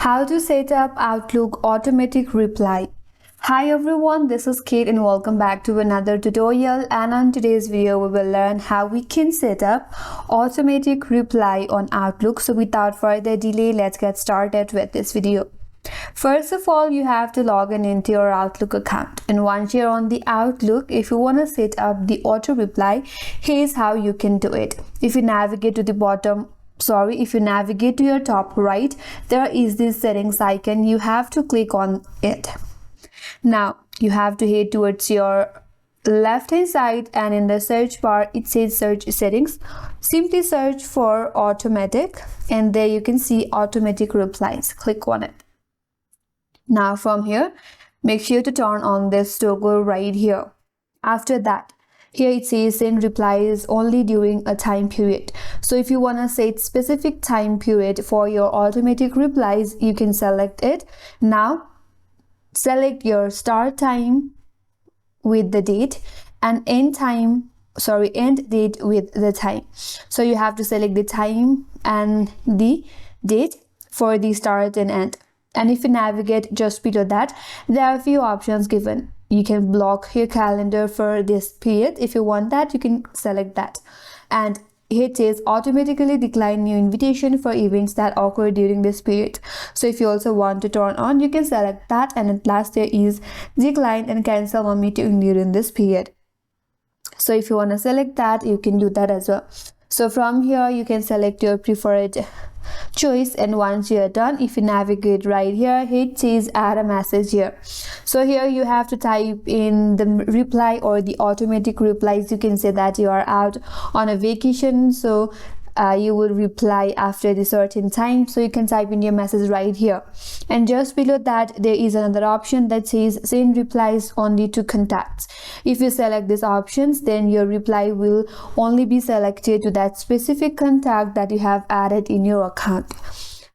How to set up Outlook automatic reply. Hi everyone, this is Kate and welcome back to another tutorial, and on today's video we will learn how we can set up automatic reply on Outlook. So without further delay, let's get started with this video. First of all, you have to log in into your Outlook account, and once you're on the Outlook, if you want to set up the auto reply, here's how you can do it. If you navigate to your top right, there is this settings icon. You have to click on it. Now you have to head towards your left hand side, and in the search bar it says search settings. Simply search for automatic, and there you can see automatic replies. Click on it. Now from here, make sure to turn on this toggle right here. After that, here it says send replies only during a time period. So if you want to set specific time period for your automatic replies, you can select it. Now select your start time with the date and end date with the time. So you have to select the time and the date for the start and end. And if you navigate just below that, there are a few options given. You can block your calendar for this period. If you want that, you can select that. And here it says automatically decline new invitation for events that occur during this period. So if you also want to turn on, you can select that. And at last, there is decline and cancel a meeting during this period. So if you want to select that, you can do that as well. So from here, you can select your preferred choice, and once you are done, if you navigate right here, it says add a message here. So here you have to type in the reply or the automatic replies. You can say that you are out on a vacation, so you will reply after the certain time. So you can type in your message right here, and just below that there is another option that says send replies only to contacts. If you select these options, then your reply will only be selected to that specific contact that you have added in your account.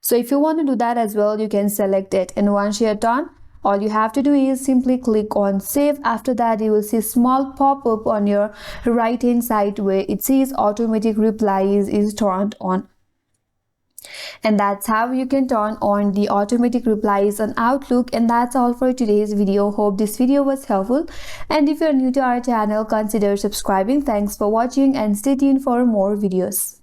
So if you want to do that as well, you can select it, and once you're done, all you have to do is simply click on save. After that, you will see a small pop-up on your right hand side where it says automatic replies is turned on. And that's how you can turn on the automatic replies on Outlook. And that's all for today's video. Hope this video was helpful, and if you're new to our channel, consider subscribing. Thanks for watching and stay tuned for more videos.